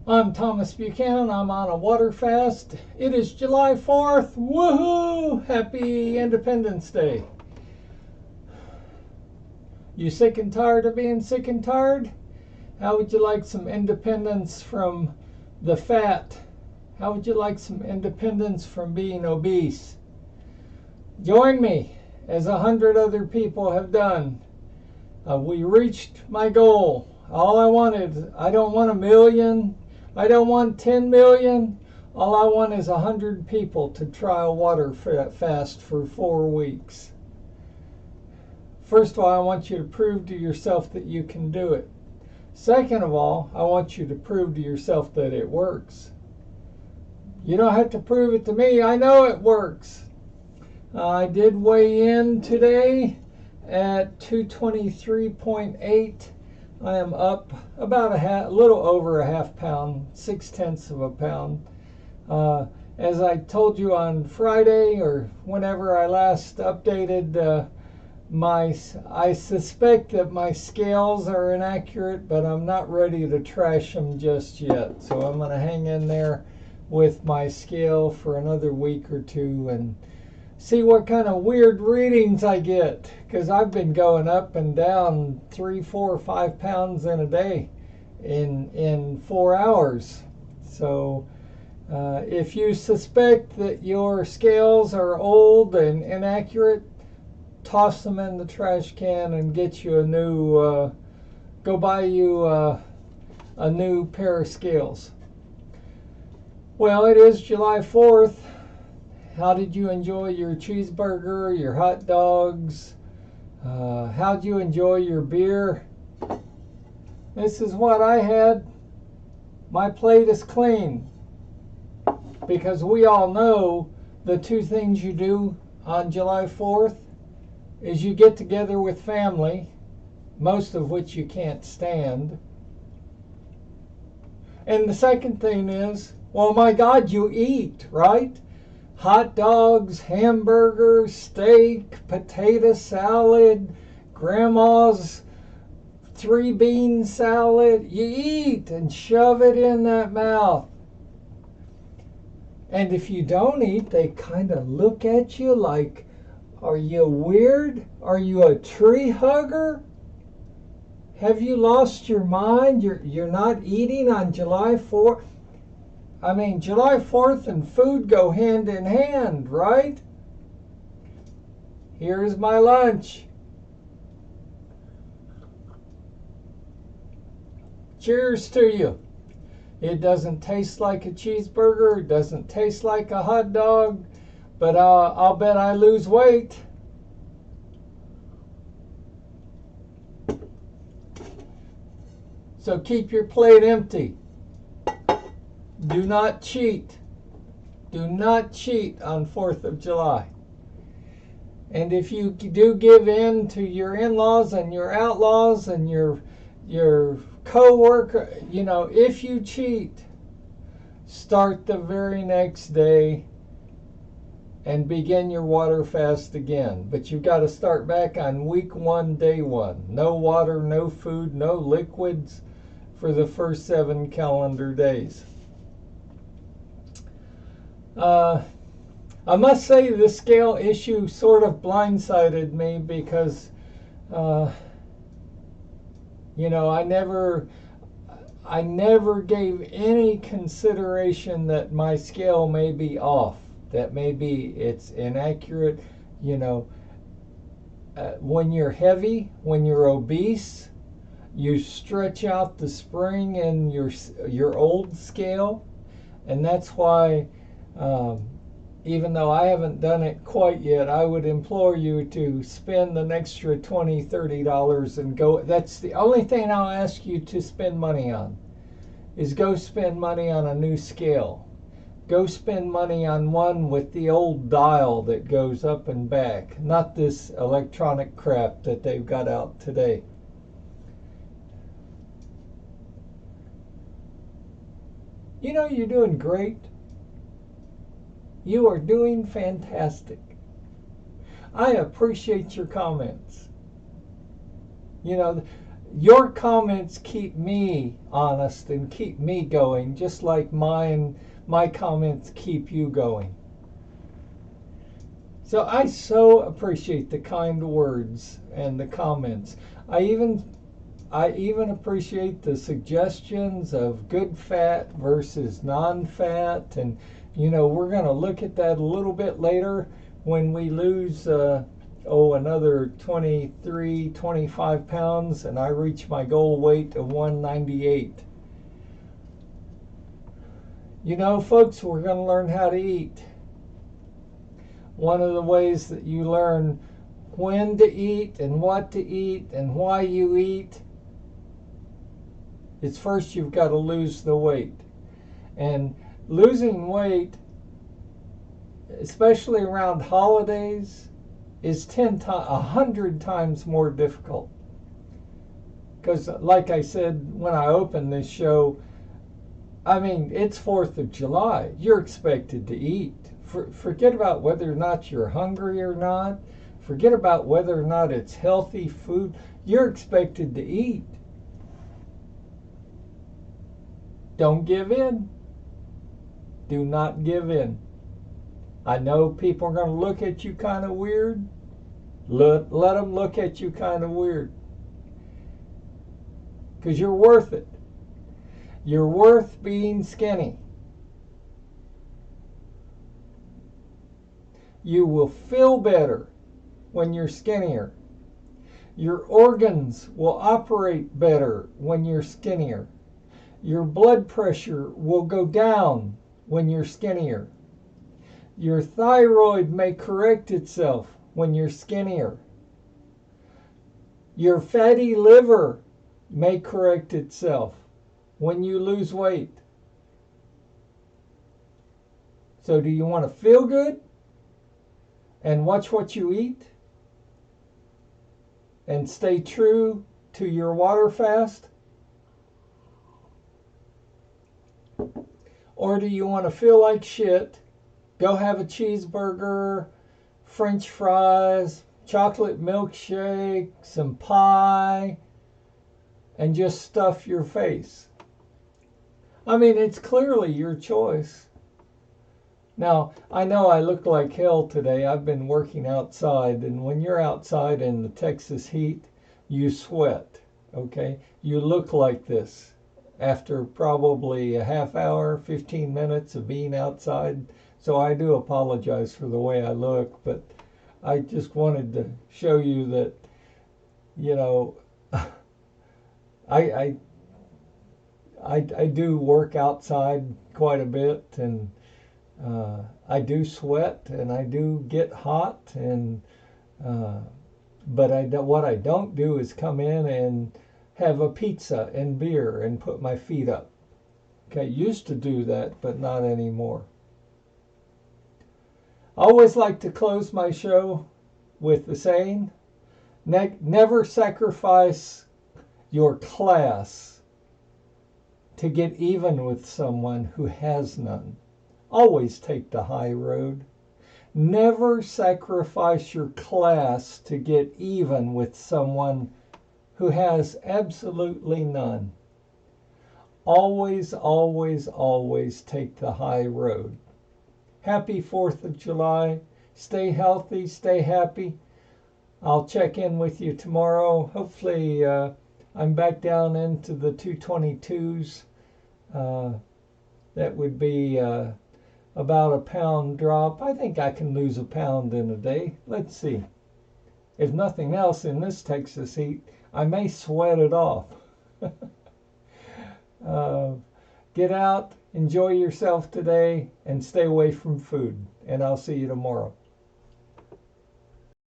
I'm Thomas Buchanan. I'm on a water fast. It is July 4th. Woohoo! Happy Independence Day. You sick and tired of being sick and tired? How would you like some independence from the fat? How would you like some independence from being obese? Join me, as 100 other people have done. We reached my goal. All I wanted, I don't want 1 million. I don't want 10 million. All I want is 100 people to try a water fast for 4 weeks. First of all, I want you to prove to yourself that you can do it. Second of all, I want you to prove to yourself that it works. You don't have to prove it to me. I know it works. I did weigh in today at 223.8. I am up about a little over a half pound, 0.6 of a pound. As I told you on Friday or whenever I last updated, I suspect that my scales are inaccurate, but I'm not ready to trash them just yet. So I'm going to hang in there with my scale for another week or two and see what kind of weird readings I get, because I've been going up and down 3, 4, 5 pounds in a day in 4 hours. So if you suspect that your scales are old and inaccurate, toss them in the trash can and get you a new go buy you a new pair of scales. Well, it is July 4th. How did you enjoy your cheeseburger, your hot dogs? How'd you enjoy your beer? This is what I had. My plate is clean. Because we all know the two things you do on July 4th is you get together with family, most of which you can't stand. And the second thing is, well, my God, you eat, right? Hot dogs, hamburgers, steak, potato salad, grandma's 3-bean salad. You eat and shove it in that mouth. And if you don't eat, they kind of look at you like, are you weird? Are you a tree hugger? Have you lost your mind? You're not eating on July 4th? I mean, July 4th and food go hand in hand, right? Here's my lunch. Cheers to you. It doesn't taste like a cheeseburger. It doesn't taste like a hot dog. But I'll bet I lose weight. So keep your plate empty. Do not cheat. Do not cheat on 4th of July. And if you do give in to your in-laws and your outlaws and your co-worker, if you cheat, start the very next day and begin your water fast again. But you've got to start back on week 1, day 1. No water, no food, no liquids for the first 7 calendar days. I must say the scale issue sort of blindsided me because, I never gave any consideration that my scale may be off, that maybe it's inaccurate. When you're heavy, when you're obese, you stretch out the spring in your old scale, and that's why. Even though I haven't done it quite yet, I would implore you to spend an extra $20, $30 and go. That's the only thing I'll ask you to spend money on, is go spend money on a new scale. Go spend money on one with the old dial that goes up and back, not this electronic crap that they've got out today. You're doing great. You are doing fantastic. I appreciate your comments. your comments keep me honest and keep me going, just like my comments keep you going. So I so appreciate the kind words and the comments. I even appreciate the suggestions of good fat versus non-fat, and we're going to look at that a little bit later when we lose another 25 pounds and I reach my goal weight of 198. Folks, we're going to learn how to eat. One of the ways that you learn when to eat and what to eat and why you eat is first you've got to lose the weight. And losing weight, especially around holidays, is 100 times more difficult. Because like I said when I opened this show, it's 4th of July. You're expected to eat. Forget about whether or not you're hungry or not. Forget about whether or not it's healthy food. You're expected to eat. Don't give in. Do not give in. I know people are going to look at you kind of weird. Let them look at you kind of weird. Because you're worth it. You're worth being skinny. You will feel better when you're skinnier. Your organs will operate better when you're skinnier. Your blood pressure will go down when you're skinnier. Your thyroid may correct itself when you're skinnier. Your fatty liver may correct itself when you lose weight. So do you want to feel good and watch what you eat and stay true to your water fast? Or do you want to feel like shit, go have a cheeseburger, French fries, chocolate milkshake, some pie, and just stuff your face? It's clearly your choice. Now, I know I look like hell today. I've been working outside, and when you're outside in the Texas heat, you sweat, okay? You look like this after probably a half hour, 15 minutes of being outside. So I do apologize for the way I look, but I just wanted to show you that, I do work outside quite a bit, and I do sweat and I do get hot, and but what I don't do is come in and have a pizza and beer and put my feet up. Okay, used to do that, but not anymore. I always like to close my show with the saying, never sacrifice your class to get even with someone who has none. Always take the high road. Never sacrifice your class to get even with someone who has absolutely none. Always, always, always take the high road. Happy 4th of July. Stay healthy, stay happy. I'll check in with you tomorrow. Hopefully I'm back down into the 222s. That would be about a pound drop. I think I can lose a pound in a day. Let's see. If nothing else in this Texas heat, I may sweat it off. Get out, enjoy yourself today, and stay away from food. And I'll see you tomorrow.